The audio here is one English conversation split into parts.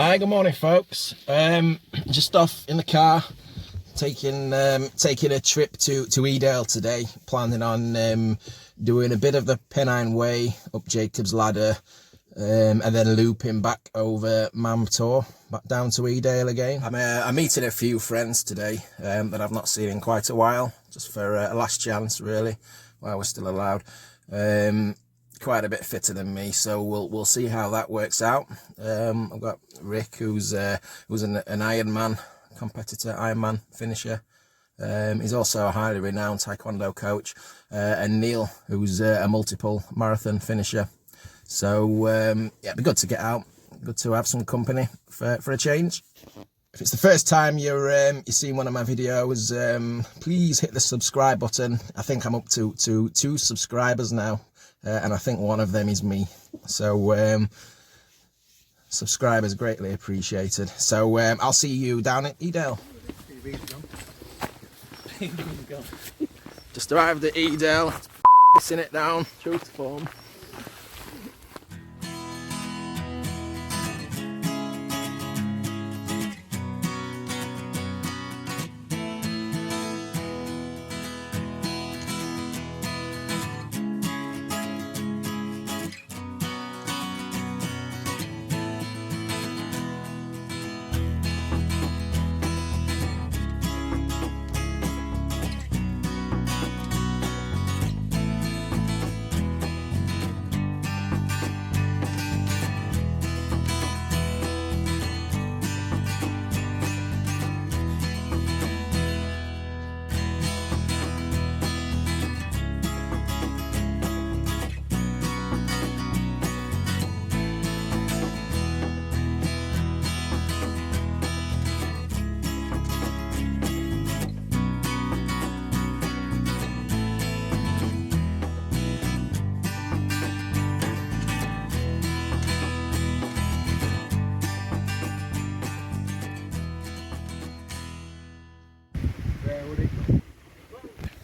Hi, good morning, folks. Just off in the car, taking a trip to Edale today. Planning on doing a bit of the Pennine Way up Jacob's Ladder, and then looping back over Mam Tor back down to Edale again. I'm meeting a few friends today that I've not seen in quite a while, just for a last chance, really, while we're still allowed. Quite a bit fitter than me, so we'll see how that works out. I've got Rick, who's an Ironman competitor, Ironman finisher. He's also a highly renowned taekwondo coach, and Neil, who's a multiple marathon finisher. So yeah, it'd be good to get out, good to have some company for a change. If it's the first time you're seeing one of my videos, please hit the subscribe button. I think I'm up to 2 subscribers now. And I think one of them is me, so subscribers greatly appreciated. So I'll see you down at Edale. Just arrived at Edale, pissing it down, true to form.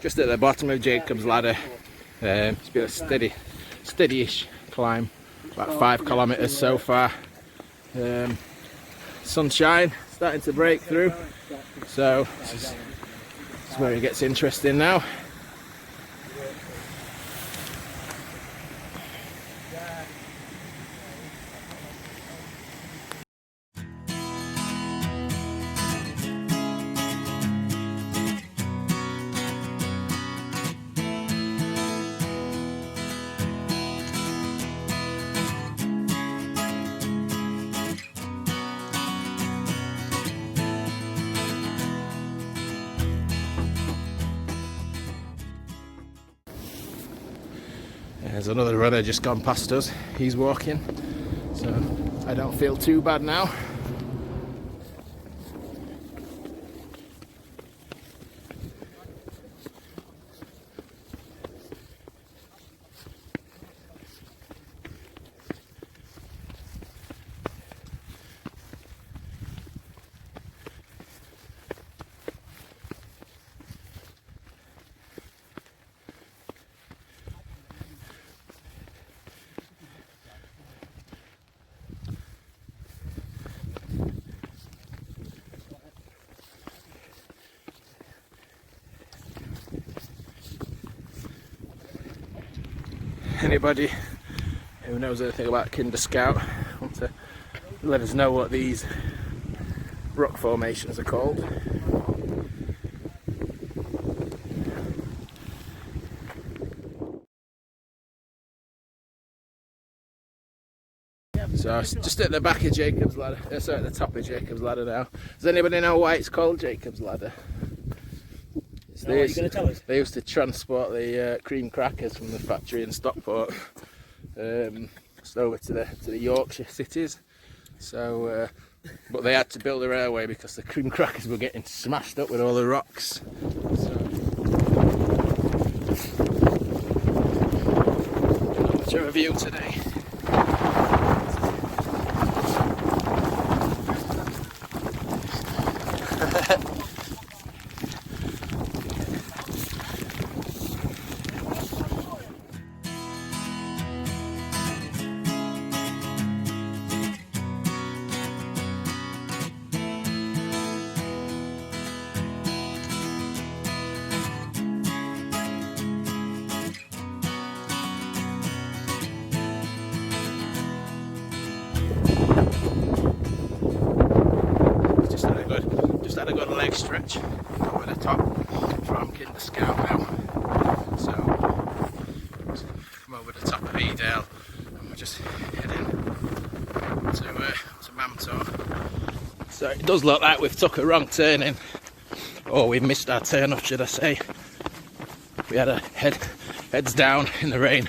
Just at the bottom of Jacob's Ladder. It's been a steady-ish climb, about 5 kilometres so far. Sunshine starting to break through, so this is where it gets interesting now. There's another runner just gone past us. He's walking, so I don't feel too bad now. Anybody who knows anything about Kinder Scout want to let us know what these rock formations are called. So it's just at the back of Jacob's Ladder, sorry, at the top of Jacob's Ladder now. Does anybody know why it's called Jacob's Ladder? What are you going to tell us? They used to transport the cream crackers from the factory in Stockport just over to the Yorkshire cities. So, but they had to build a railway because the cream crackers were getting smashed up with all the rocks. So, not much of a view today. had a good leg stretch over the top from Kinder Scout now. So from over the top of Edale, and we're just heading to Mam Tor. So it does look like we've took a wrong turn in, or we've missed our turn off, should I say. We had a heads down in the rain,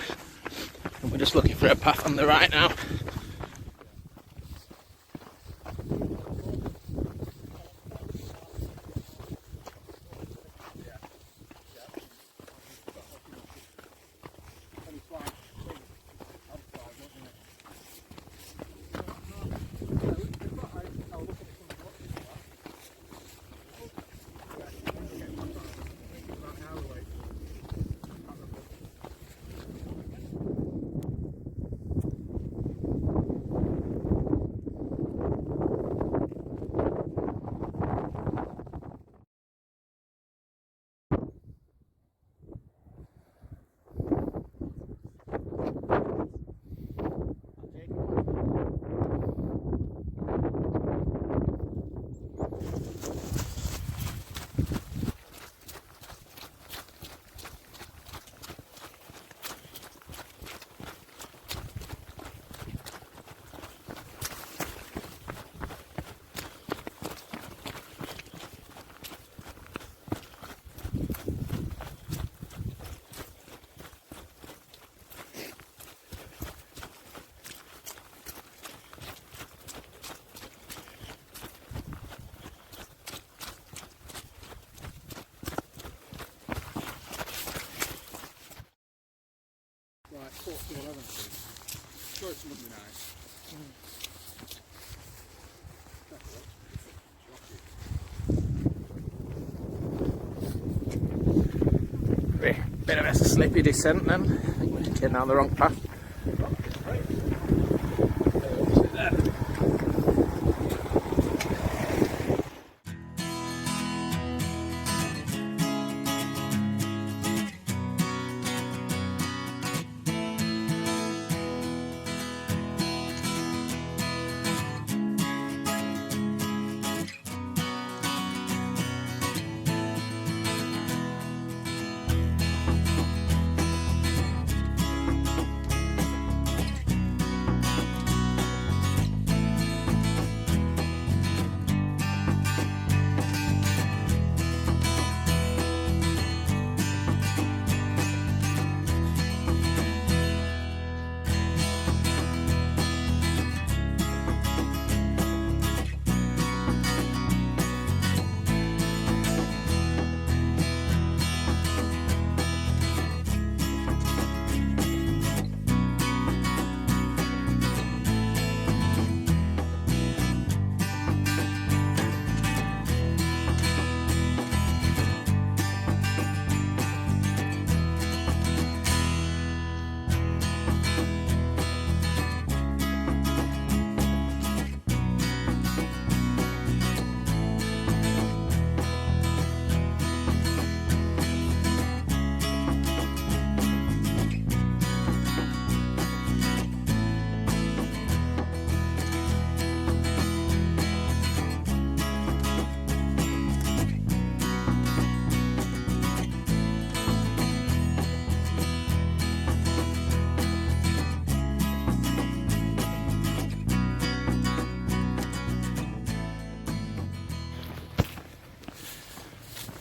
and we're just looking for a path on the right now. Like 4 to 11, sure it's Monday night. Bit of a slippy descent then. I think we're getting down the wrong path.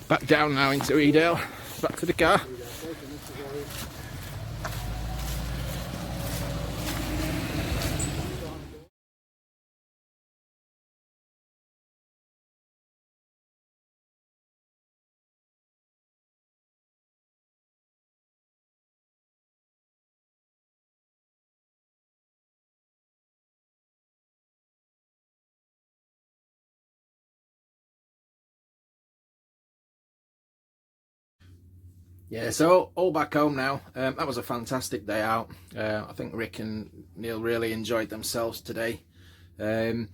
Back down now into Edale, back to the car. Yeah, so all back home now. That was a fantastic day out. I think Rick and Neil really enjoyed themselves today. It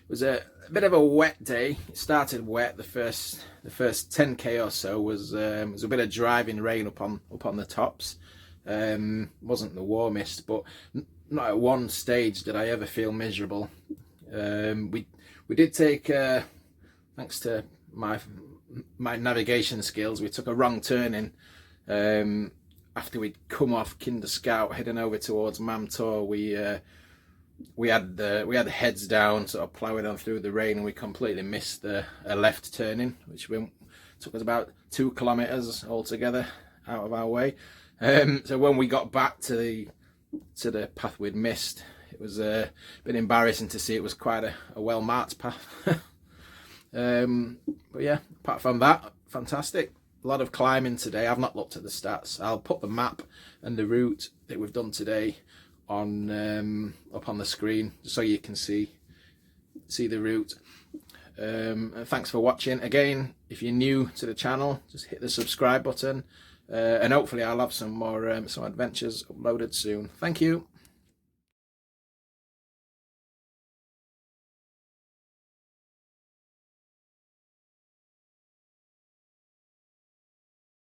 was a bit of a wet day. It started wet. The first 10k or so was a bit of driving rain up on the tops. Wasn't the warmest, but not at one stage did I ever feel miserable. We did take, thanks to my navigation skills. We took a wrong turning after we'd come off Kinder Scout heading over towards Mam Tor. We had the heads down, sort of ploughing on through the rain, and we completely missed a left turning, which took us about 2 kilometers altogether out of our way. So when we got back to the path we'd missed, it was a bit embarrassing to see. It was quite a well marked path. But yeah, apart from that, fantastic. A lot of climbing today. I've not looked at the stats. I'll put the map and the route that we've done today on up on the screen so you can see the route. And thanks for watching. Again, if you're new to the channel, just hit the subscribe button, and hopefully I'll have some more some adventures uploaded soon. Thank you.